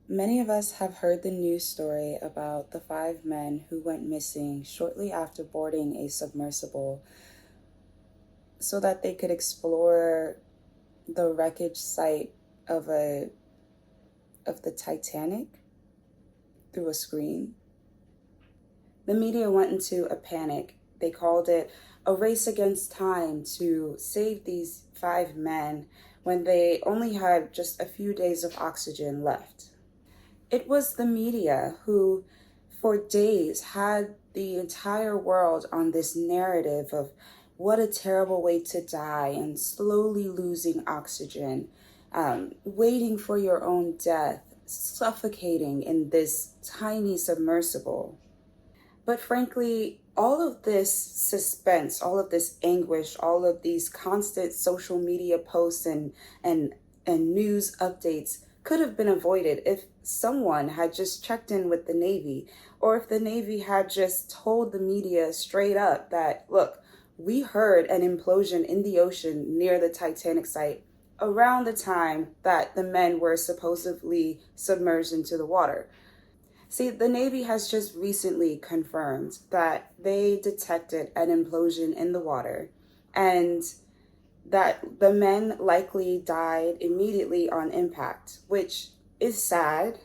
Many of us have heard the news story about the five men who went missing shortly after boarding a submersible so that they could explore the wreckage site of the Titanic through a screen. The media went into a panic. They called it a race against time to save these five men when they only had just a few days of oxygen left. It was the media who, for days, had the entire world on this narrative of what a terrible way to die and slowly losing oxygen, waiting for your own death, suffocating in this tiny submersible. But frankly, all of this suspense, all of this anguish, all of these constant social media posts and news updates could have been avoided if someone had just checked in with the Navy, or if the Navy had just told the media straight up that, look, we heard an implosion in the ocean near the Titanic site around the time that the men were supposedly submerged into the water. See, the Navy has just recently confirmed that they detected an implosion in the water and that the men likely died immediately on impact, which is sad.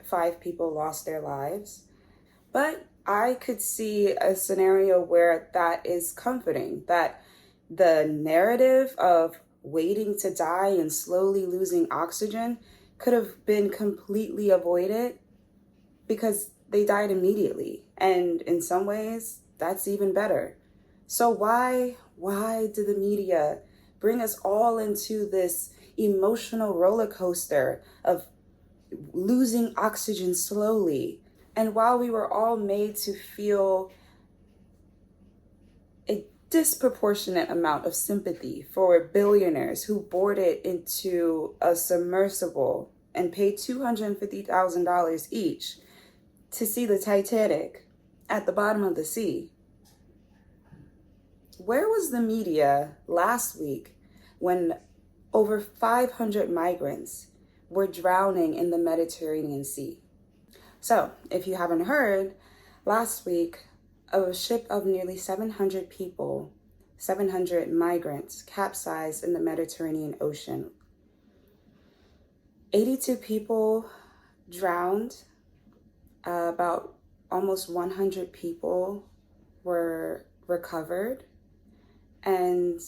Five people lost their lives. But I could see a scenario where that is comforting, that the narrative of waiting to die and slowly losing oxygen could have been completely avoided because they died immediately. And in some ways, that's even better. So why did the media bring us all into this emotional roller coaster of losing oxygen slowly? And while we were all made to feel a disproportionate amount of sympathy for billionaires who boarded into a submersible and paid $250,000 each to see the Titanic at the bottom of the sea, where was the media last week when over 500 migrants were drowning in the Mediterranean Sea? So, if you haven't heard, last week, a ship of nearly 700 people, 700 migrants, capsized in the Mediterranean Ocean. 82 people drowned. About almost 100 people were recovered, and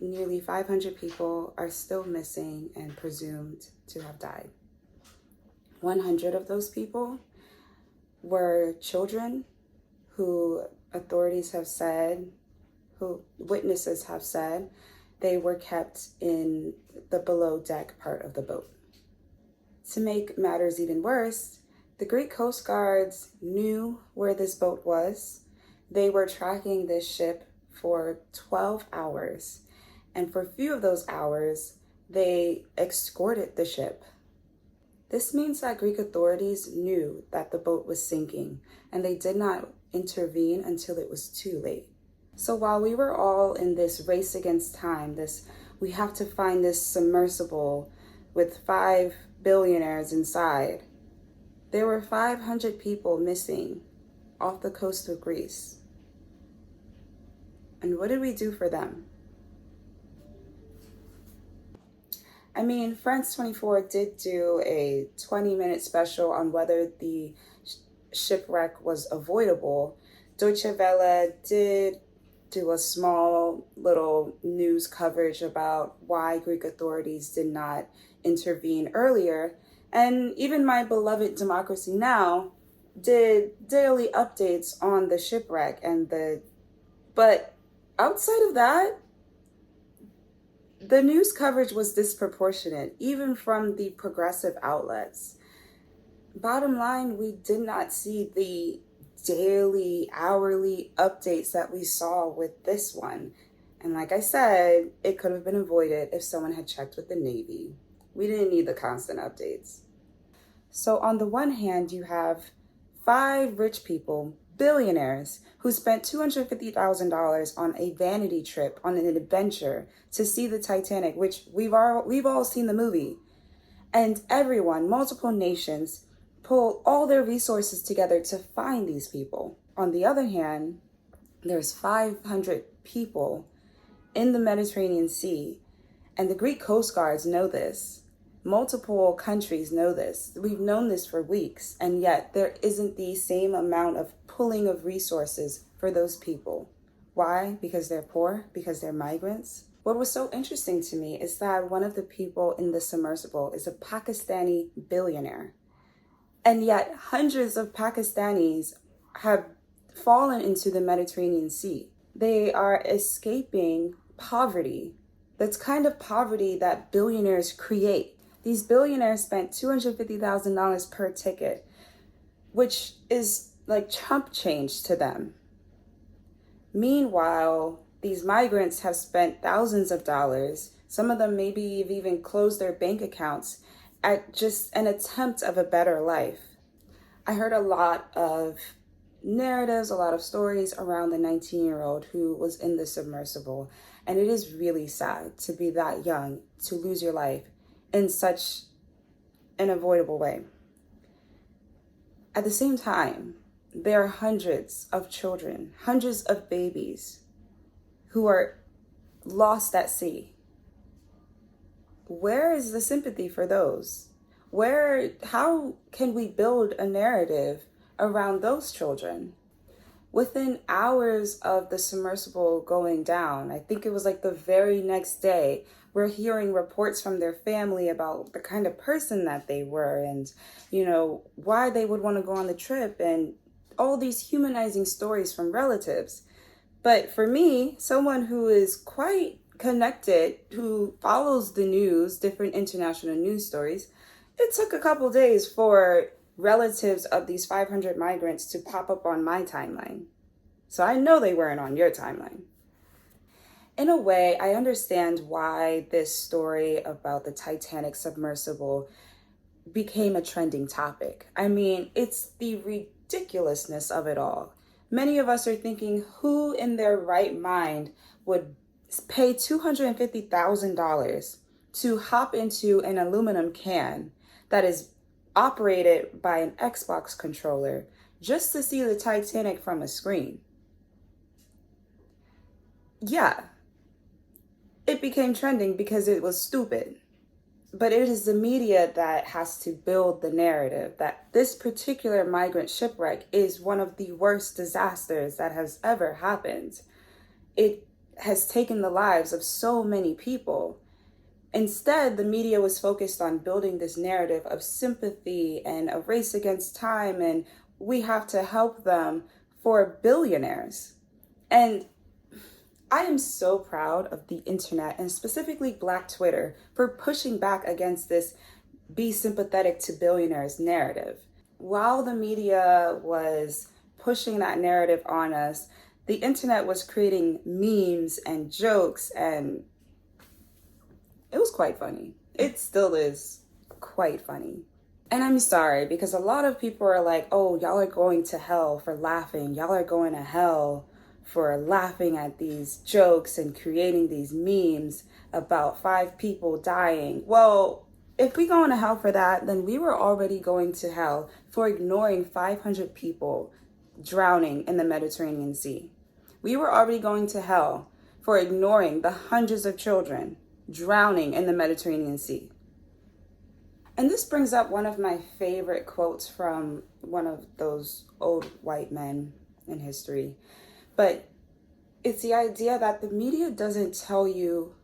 nearly 500 people are still missing and presumed to have died. 100 of those people were children who authorities have said, who witnesses have said, they were kept in the below deck part of the boat. To make matters even worse, the Greek Coast Guards knew where this boat was. They were tracking this ship for 12 hours. And for a few of those hours, they escorted the ship. This means that Greek authorities knew that the boat was sinking, and they did not intervene until it was too late. So while we were all in this race against time, we have to find this submersible with 5 billionaires inside, there were 500 people missing off the coast of Greece. And what did we do for them? I mean, France 24 did do a 20-minute special on whether the shipwreck was avoidable. Deutsche Welle did do a small little news coverage about why Greek authorities did not intervene earlier. And even my beloved Democracy Now! Did daily updates on the shipwreck but outside of that, the news coverage was disproportionate, even from the progressive outlets. Bottom line, we did not see the daily, hourly updates that we saw with this one. And like I said, it could have been avoided if someone had checked with the Navy. We didn't need the constant updates. So on the one hand, you have 5 rich people, billionaires, who spent $250,000 on a vanity trip, on an adventure to see the Titanic, which we've all seen the movie. And everyone, multiple nations, pull all their resources together to find these people. On the other hand, there's 500 people in the Mediterranean Sea, and the Greek Coast Guards know this. Multiple countries know this. We've known this for weeks, and yet there isn't the same amount of pulling of resources for those people. Why? Because they're poor? Because they're migrants? What was so interesting to me is that one of the people in the submersible is a Pakistani billionaire. And yet hundreds of Pakistanis have fallen into the Mediterranean Sea. They are escaping poverty. That's kind of poverty that billionaires create. These billionaires spent $250,000 per ticket, which is like chump change to them. Meanwhile, these migrants have spent thousands of dollars. Some of them maybe have even closed their bank accounts at just an attempt of a better life. I heard a lot of narratives, a lot of stories around the 19-year-old who was in the submersible. And it is really sad to be that young, to lose your life in such an avoidable way. At the same time, there are hundreds of children, hundreds of babies who are lost at sea. Where is the sympathy for those? How can we build a narrative around those children? Within hours of the submersible going down, I think it was like the very next day, we're hearing reports from their family about the kind of person that they were and, why they would want to go on the trip and all these humanizing stories from relatives. But for me, someone who is quite connected, who follows the news, different international news stories, it took a couple days for relatives of these 500 migrants to pop up on my timeline. So I know they weren't on your timeline. In a way, I understand why this story about the Titanic submersible became a trending topic. I mean, it's the ridiculousness of it all. Many of us are thinking, who in their right mind would pay $250,000 to hop into an aluminum can that is operated by an Xbox controller just to see the Titanic from a screen? Yeah, it became trending because it was stupid. But it is the media that has to build the narrative that this particular migrant shipwreck is one of the worst disasters that has ever happened. It has taken the lives of so many people. Instead, the media was focused on building this narrative of sympathy and a race against time, and we have to help them for billionaires. And I am so proud of the internet and specifically Black Twitter for pushing back against this be sympathetic to billionaires narrative. While the media was pushing that narrative on us, the internet was creating memes and jokes, and it was quite funny. It still is quite funny. And I'm sorry, because a lot of people are like, oh, y'all are going to hell for laughing. Y'all are going to hell for laughing at these jokes and creating these memes about 5 people dying. Well, if we going to hell for that, then we were already going to hell for ignoring 500 people drowning in the Mediterranean Sea. We were already going to hell for ignoring the hundreds of children drowning in the Mediterranean Sea. And this brings up one of my favorite quotes from one of those old white men in history. But it's the idea that the media doesn't tell you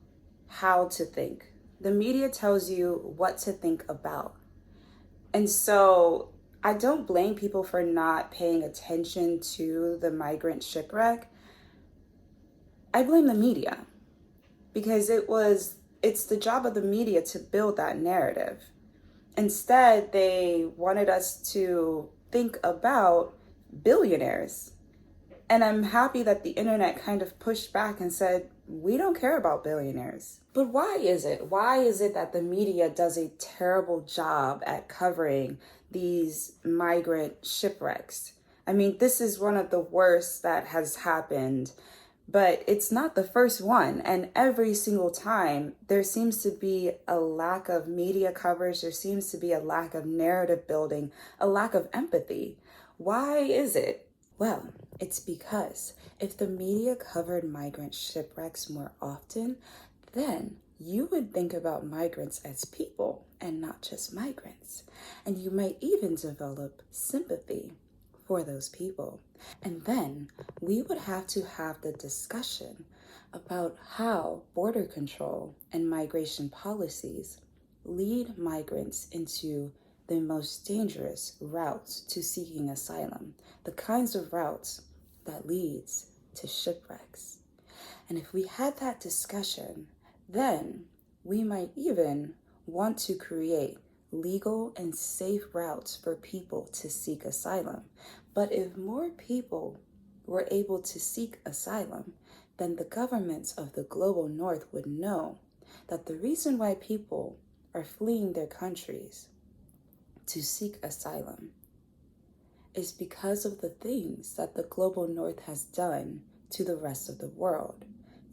how to think. The media tells you what to think about. And so I don't blame people for not paying attention to the migrant shipwreck. I blame the media because it's the job of the media to build that narrative. Instead, they wanted us to think about billionaires. And I'm happy that the internet kind of pushed back and said, we don't care about billionaires. But why is it? Why is it that the media does a terrible job at covering these migrant shipwrecks? I mean, this is one of the worst that has happened. But it's not the first one. And every single time, there seems to be a lack of media coverage. There seems to be a lack of narrative building, a lack of empathy. Why is it? Well, it's because if the media covered migrant shipwrecks more often, then you would think about migrants as people and not just migrants. And you might even develop sympathy for those people. And then we would have to have the discussion about how border control and migration policies lead migrants into the most dangerous routes to seeking asylum, the kinds of routes that leads to shipwrecks. And if we had that discussion, then we might even want to create legal and safe routes for people to seek asylum. But if more people were able to seek asylum, then the governments of the global north would know that the reason why people are fleeing their countries to seek asylum is because of the things that the global north has done to the rest of the world.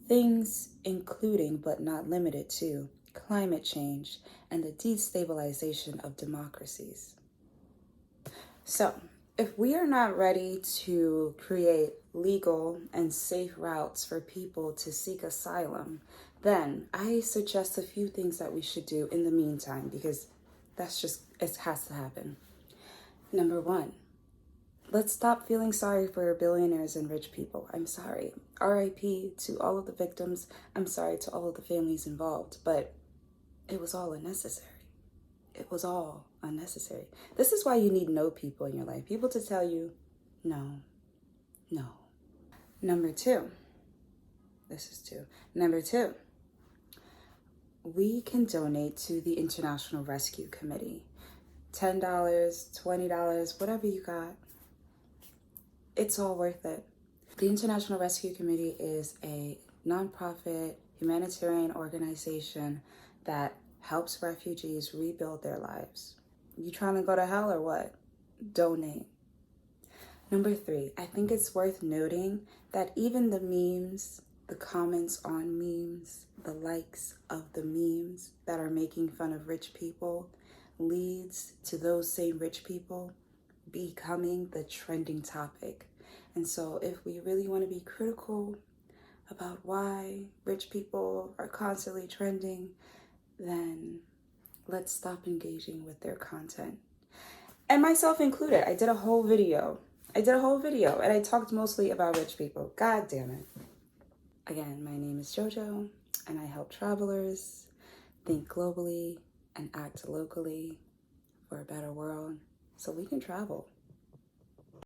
Things including, but not limited to, climate change and the destabilization of democracies. So, if we are not ready to create legal and safe routes for people to seek asylum, then I suggest a few things that we should do in the meantime, because it has to happen. Number one, let's stop feeling sorry for billionaires and rich people. I'm sorry. RIP to all of the victims. I'm sorry to all of the families involved, but it was all unnecessary. It was all unnecessary. This is why you need no people in your life. People to tell you, no, no. Number two, this is two. Number two, we can donate to the International Rescue Committee. $10, $20, whatever you got. It's all worth it. The International Rescue Committee is a nonprofit humanitarian organization that helps refugees rebuild their lives. You trying to go to hell or what? Donate. Number three, I think it's worth noting that even the memes, the comments on memes, the likes of the memes that are making fun of rich people leads to those same rich people becoming the trending topic. And so if we really want to be critical about why rich people are constantly trending, then let's stop engaging with their content. And myself included, I did a whole video and I talked mostly about rich people. God damn it. Again, my name is JoJo and I help travelers think globally and act locally for a better world so we can travel.